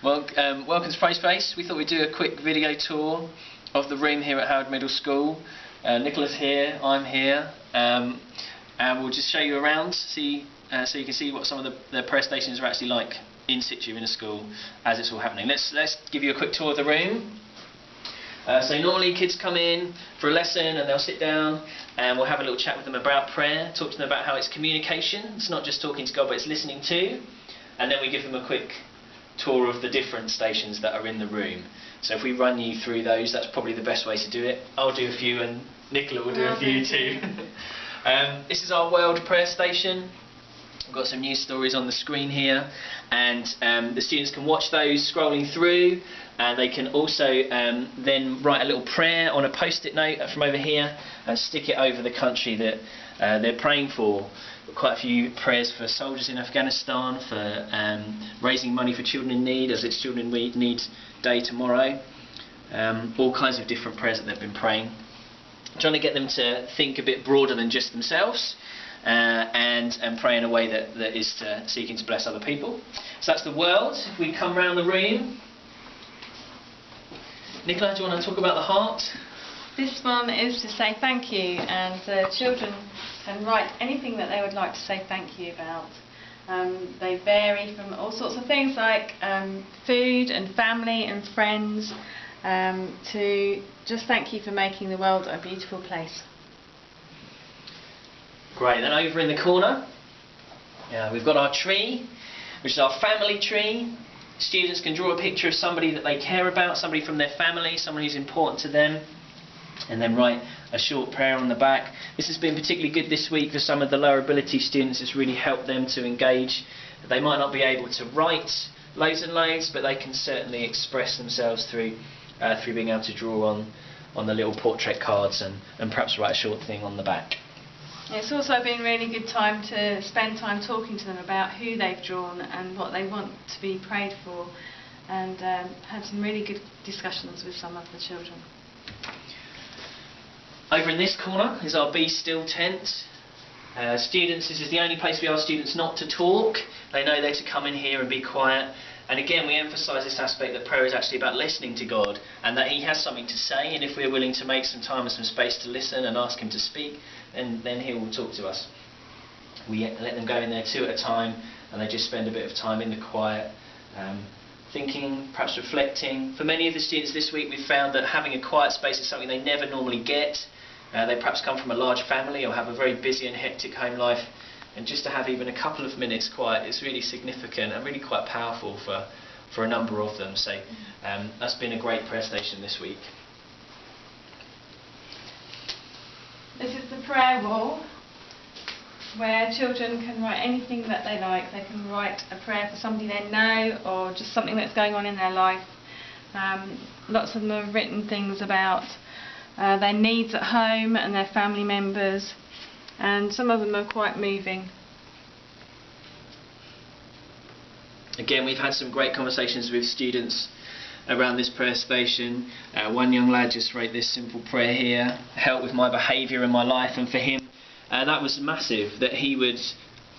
Well, welcome to Prayspace. We thought we'd do a quick video tour of the room here at Howard Middle School. Nicola's here, I'm here, and we'll just show you around, so you can see what some of the prayer stations are actually like in situ in a school as it's all happening. Let's give you a quick tour of the room. So normally kids come in for a lesson and they'll sit down and we'll have a little chat with them about prayer, talk to them about how it's communication. It's not just talking to God, but it's listening to. And then we give them a quick tour of the different stations that are in the room. So if we run you through those, that's probably the best way to do it. I'll do a few and Nicola will do a few too. This is our World Prayer Station. We've got some news stories on the screen here, and the students can watch those scrolling through, and they can also then write a little prayer on a post-it note from over here and stick it over the country that they're praying for. Quite a few prayers for soldiers in Afghanistan, for raising money for children in need, as it's Children in Need Day tomorrow. All kinds of different prayers that they've been praying. Trying to get them to think a bit broader than just themselves, and pray in a way that is seeking to bless other people. So that's the world. If we come round the room, Nicola, do you want to talk about the heart? This one is to say thank you, and children can write anything that they would like to say thank you about. They vary from all sorts of things like food and family and friends, to just thank you for making the world a beautiful place. Great, then over in the corner, we've got our tree, which is our family tree. Students can draw a picture of somebody that they care about, somebody from their family, someone who's important to them, and then write a short prayer on the back. This has been particularly good this week for some of the lower ability students. It's really helped them to engage. They might not be able to write loads and loads, but they can certainly express themselves through being able to draw on the little portrait cards and perhaps write a short thing on the back. It's also been a really good time to spend time talking to them about who they've drawn and what they want to be prayed for, and had some really good discussions with some of the children. Over in this corner is our Be Still tent. Students, this is the only place we ask students not to talk. They know they're to come in here and be quiet. And again, we emphasise this aspect that prayer is actually about listening to God, and that He has something to say, and if we're willing to make some time and some space to listen and ask Him to speak, then He will talk to us. We let them go in there two at a time, and they just spend a bit of time in the quiet, thinking, perhaps reflecting. For many of the students this week, we've found that having a quiet space is something they never normally get. They perhaps come from a large family or have a very busy and hectic home life, and just to have even a couple of minutes quiet is really significant and really quite powerful for a number of them. So that's been a great prayer station this week. This is the prayer wall, where children can write anything that they like. They can write a prayer for somebody they know, or just something that's going on in their life. Lots of them have written things about their needs at home and their family members, and some of them are quite moving. Again, we've had some great conversations with students around this prayer station. One young lad just wrote this simple prayer here: help with my behaviour in my life. And for him, that was massive, that he would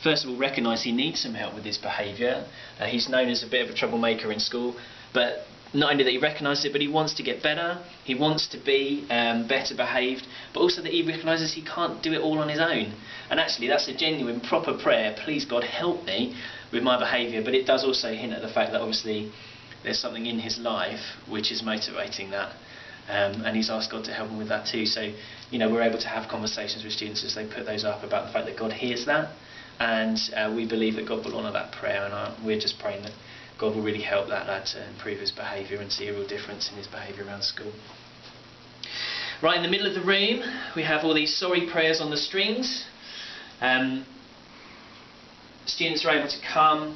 first of all recognise he needs some help with his behaviour. He's known as a bit of a troublemaker in school, but not only that he recognises it, but he wants to get better, he wants to be better behaved, but also that he recognises he can't do it all on his own. And actually that's a genuine, proper prayer: please God, help me with my behaviour. But it does also hint at the fact that obviously there's something in his life which is motivating that, and he's asked God to help him with that too. So we're able to have conversations with students as they put those up about the fact that God hears that, and we believe that God will honour that prayer, and we're just praying that God will really help that lad to improve his behaviour and see a real difference in his behaviour around school. Right in the middle of the room, we have all these sorry prayers on the strings. Students are able to come,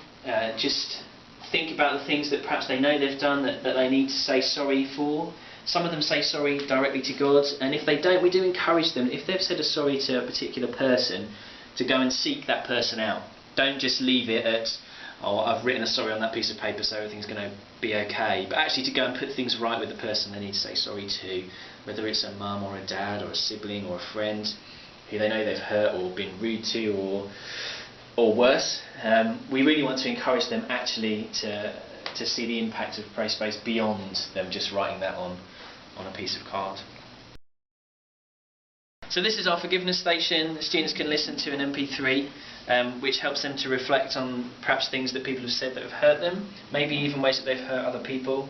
just think about the things that perhaps they know they've done that they need to say sorry for. Some of them say sorry directly to God, and if they don't, we do encourage them, if they've said a sorry to a particular person, to go and seek that person out. Don't just leave it at, oh, I've written a sorry on that piece of paper, so everything's going to be okay. But actually to go and put things right with the person they need to say sorry to, whether it's a mum or a dad or a sibling or a friend who they know they've hurt or been rude to or worse. We really want to encourage them actually to to see the impact of Prayspace beyond them just writing that on a piece of card. So this is our forgiveness station. The students can listen to an MP3 which helps them to reflect on perhaps things that people have said that have hurt them, maybe even ways that they've hurt other people.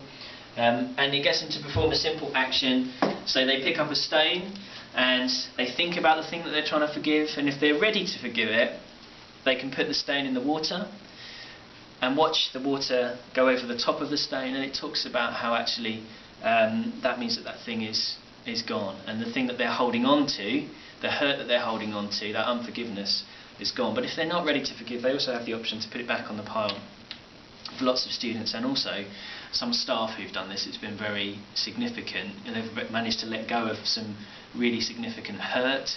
And it gets them to perform a simple action. So they pick up a stone and they think about the thing that they're trying to forgive, and if they're ready to forgive it, they can put the stone in the water and watch the water go over the top of the stone, and it talks about how actually that means that thing is gone, and the thing that they're holding on to, the hurt that they're holding on to, that unforgiveness, is gone. But if they're not ready to forgive, they also have the option to put it back on the pile. For lots of students and also some staff who've done this, it's been very significant, and they've managed to let go of some really significant hurt,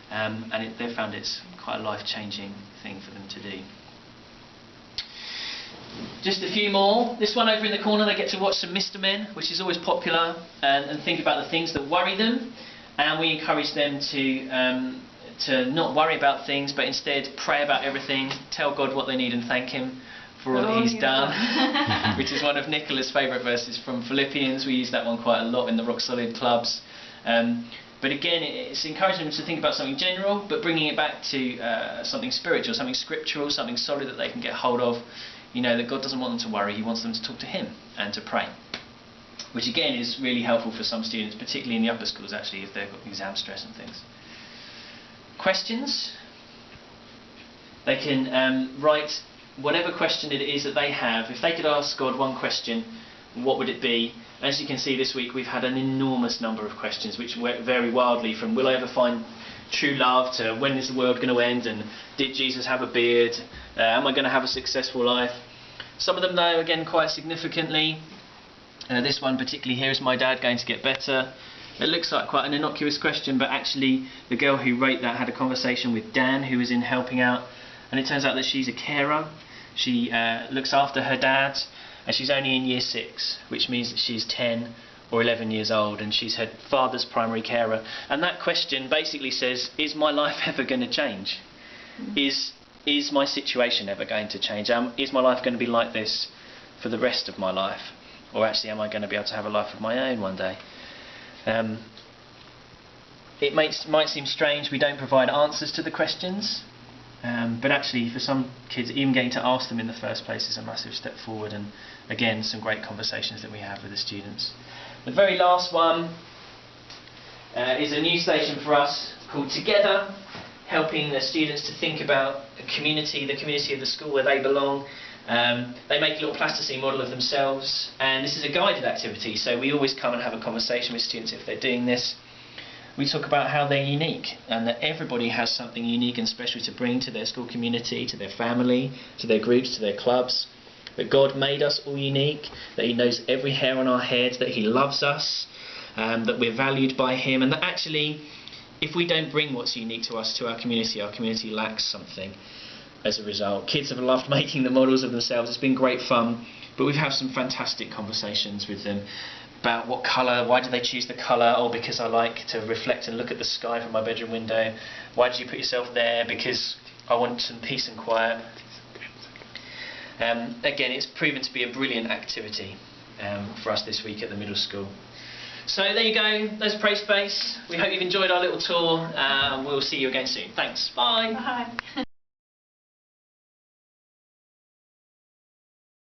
and they've found it's quite a life-changing thing for them to do. Just a few more. This one over in the corner, they get to watch some Mr. Men, which is always popular, and think about the things that worry them, and we encourage them to not worry about things, but instead pray about everything, tell God what they need and thank Him for all that He's done, which is one of Nicola's favourite verses from Philippians. We use that one quite a lot in the Rock Solid clubs. But again, it's encouraging them to think about something general, but bringing it back to something spiritual, something scriptural, something solid that they can get hold of. You know that God doesn't want them to worry, He wants them to talk to Him and to pray. Which again is really helpful for some students, particularly in the upper schools actually, if they've got exam stress and things. Questions? They can write whatever question it is that they have. If they could ask God one question, what would it be? As you can see this week, we've had an enormous number of questions which vary wildly from will I ever find true love to when is the world going to end, and did Jesus have a beard, am I going to have a successful life. Some of them though, again, quite significantly. This one particularly here, is my dad going to get better? It looks like quite an innocuous question, but actually the girl who wrote that had a conversation with Dan, who was in helping out, and it turns out that she's a carer. She looks after her dad, and she's only in year 6, which means that she's 10 or 11 years old, and she's her father's primary carer. And that question basically says, is my life ever going to change? Is my situation ever going to change? Is my life going to be like this for the rest of my life? Or actually, am I going to be able to have a life of my own one day? It might seem strange we don't provide answers to the questions, but actually for some kids, even getting to ask them in the first place is a massive step forward, and again, some great conversations that we have with the students. The very last one is a new station for us called Together, helping the students to think about a community, the community of the school where they belong. They make a little plasticine model of themselves, and this is a guided activity, so we always come and have a conversation with students if they're doing this. We talk about how they're unique, and that everybody has something unique and special to bring to their school community, to their family, to their groups, to their clubs. That God made us all unique, that He knows every hair on our head, that He loves us, that we're valued by Him, and that actually, if we don't bring what's unique to us to our community lacks something as a result. Kids have loved making the models of themselves. It's been great fun, but we've had some fantastic conversations with them about what colour, why do they choose the colour? Oh, because I like to reflect and look at the sky from my bedroom window. Why did you put yourself there? Because I want some peace and quiet. Again, it's proven to be a brilliant activity for us this week at the middle school. So there you go, there's Prayspace. We hope you've enjoyed our little tour. We'll see you again soon. Thanks, bye. Bye.